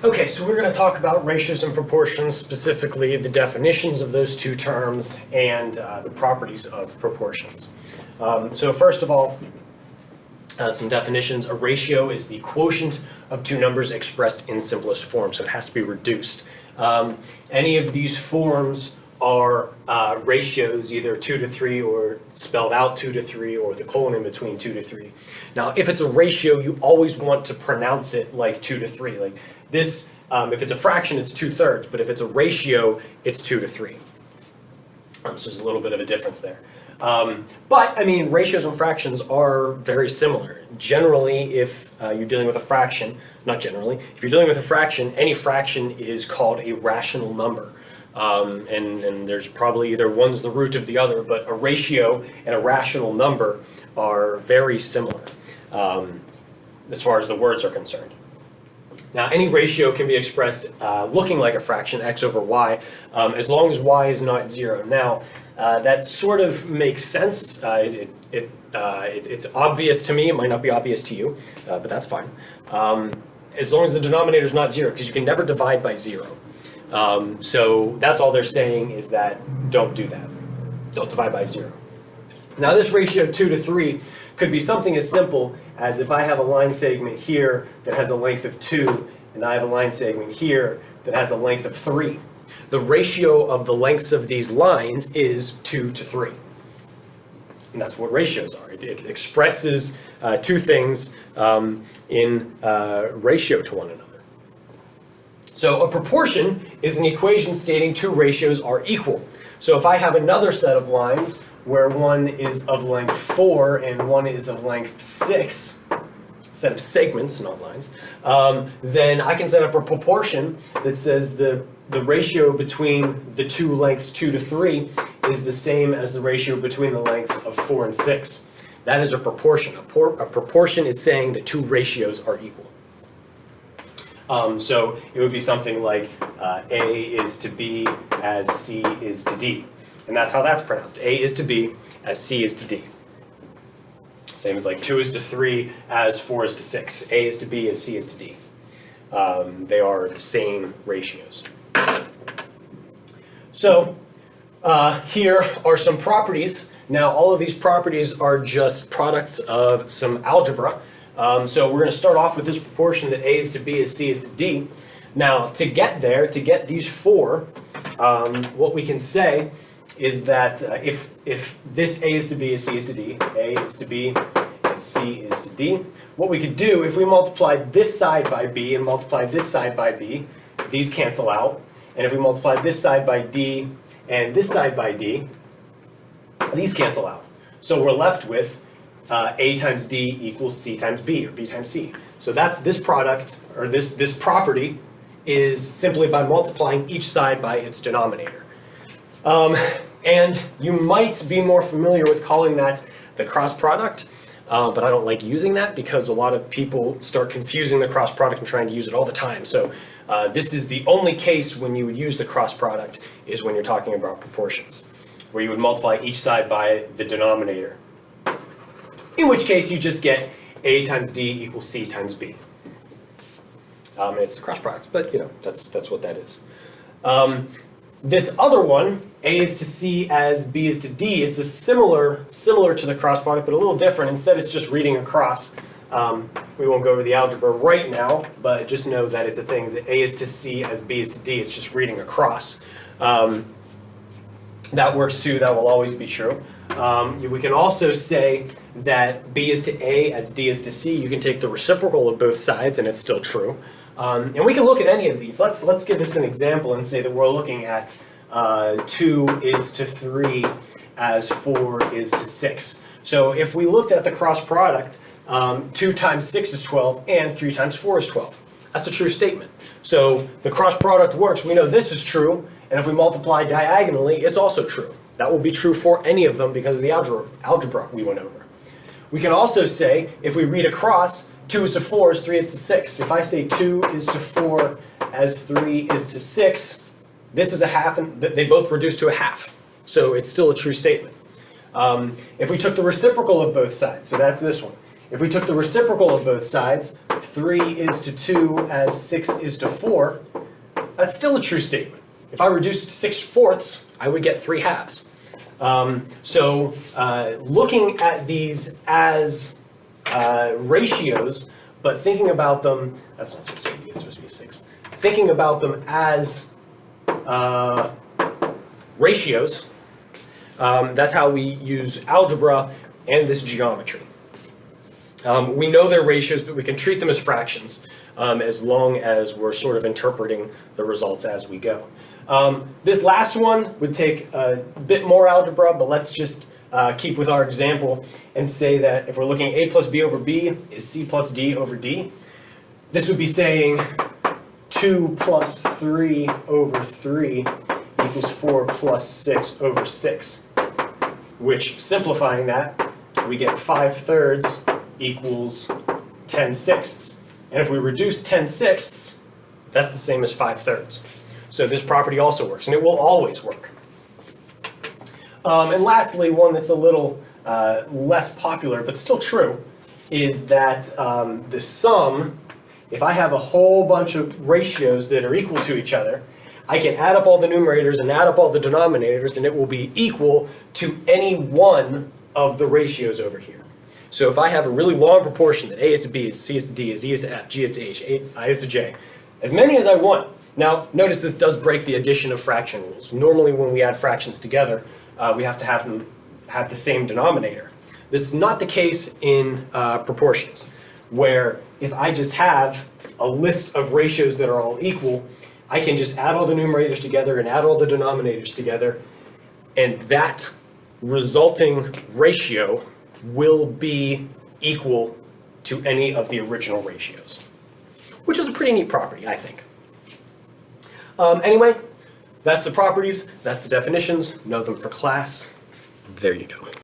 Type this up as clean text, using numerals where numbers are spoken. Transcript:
Okay, so we're going to talk about ratios and proportions, specifically the definitions of those two terms and the properties of proportions. So first of all, some definitions. A ratio is the quotient of two numbers expressed in simplest form, so it has to be reduced. Any of these forms are ratios, either 2 to 3 or spelled out 2 to 3 or the colon in between 2 to 3. Now, if it's a ratio, you always want to pronounce it like 2 to 3. Like this, if it's a fraction, it's 2/3, but if it's a ratio, it's 2 to 3. So there's a little bit of a difference there. But, I mean, ratios and fractions are very similar. Generally, if you're dealing with a fraction, not generally, if you're dealing with a fraction, any fraction is called a rational number. And there's probably either one's the root of the other, but a ratio and a rational number are very similar as far as the words are concerned. Now, any ratio can be expressed looking like a fraction, x over y, as long as y is not 0. Now, that sort of makes sense. It's obvious to me. It might not be obvious to you, but that's fine. As long as the denominator is not 0, because you can never divide by 0. So that's all they're saying is that don't do that. Don't divide by 0. Now, this ratio 2 to 3 could be something as simple as if I have a line segment here that has a length of 2, and I have a line segment here that has a length of 3. The ratio of the lengths of these lines is 2 to 3. And that's what ratios are. It expresses two things in ratio to one another. So a proportion is an equation stating two ratios are equal. So if I have another set of lines where one is of length 4 and one is of length 6, set of segments, not lines, then I can set up a proportion that says the ratio between the two lengths 2 to 3 is the same as the ratio between the lengths of 4 and 6. That is a proportion. A proportion is saying that two ratios are equal. So it would be something like A is to B as C is to D. And that's how that's pronounced. A is to B as C is to D. Same as like 2 is to 3 as 4 is to 6. A is to B as C is to D. They are the same ratios. So here are some properties. Now all of these properties are just products of some algebra. So we're going to start off with this proportion that A is to B as C is to D. Now to get there, to get these four, what we can say is that if this A is to B as C is to D, A is to B as C is to D, what we could do if we multiplied this side by B and multiplied this side by B, these cancel out. And if we multiply this side by D and this side by D, these cancel out. So we're left with A times D equals C times B, or B times C. So that's this product, or this property, is simply by multiplying each side by its denominator. And you might be more familiar with calling that the cross product, but I don't like using that because a lot of people start confusing the cross product and trying to use it all the time. So this is the only case when you would use the cross product is when you're talking about proportions, where you would multiply each side by the denominator. In which case you just get A times D equals C times B. It's a cross product, but that's what that is. This other one, A is to C as B is to D, it's a similar to the cross product, but a little different. Instead, it's just reading across. We won't go over the algebra right now, but just know that it's a thing that A is to C as B is to D. It's just reading across. That works too. That will always be true. We can also say that B is to A as D is to C. You can take the reciprocal of both sides, and it's still true. And we can look at any of these. Let's give this an example and say that we're looking at 2 is to 3 as 4 is to 6. So if we looked at the cross product, 2 times 6 is 12 and 3 times 4 is 12. That's a true statement. So the cross product works. We know this is true, and if we multiply diagonally, it's also true. That will be true for any of them because of the algebra we went over. We can also say, if we read across, 2 is to 4 as 3 is to 6. If I say 2 is to 4 as 3 is to 6, this is a half, and they both reduce to a half. So it's still a true statement. If we took the reciprocal of both sides, so that's this one. If we took the reciprocal of both sides, 3 is to 2 as 6 is to 4, that's still a true statement. If I reduced 6/4, I would get 3/2. Looking at these as ratios, but thinking about them, that's not supposed to be, it's supposed to be 6. Thinking about them as ratios, that's how we use algebra and this geometry. We know they're ratios, but we can treat them as fractions as long as we're sort of interpreting the results as we go. This last one would take a bit more algebra, but let's just keep with our example and say that if we're looking at a plus b over b is c plus d over d, this would be saying 2 plus 3 over 3 equals 4 plus 6 over 6, which, simplifying that, we get 5/3 equals 10/6. And if we reduce 10/6, that's the same as 5/3. So this property also works, and it will always work. And lastly, one that's a little less popular, but still true, is that the sum, if I have a whole bunch of ratios that are equal to each other, I can add up all the numerators and add up all the denominators, and it will be equal to any one of the ratios over here. So if I have a really long proportion that A is to B, is C is to D, is E is to F, G is to H, I is to J, as many as I want. Now, notice this does break the addition of fraction rules. Normally when we add fractions together, we have to have them have the same denominator. This is not the case in proportions, where if I just have a list of ratios that are all equal, I can just add all the numerators together and add all the denominators together, and that resulting ratio will be equal to any of the original ratios, which is a pretty neat property, I think. Anyway, that's the properties, that's the definitions, know them for class. There you go.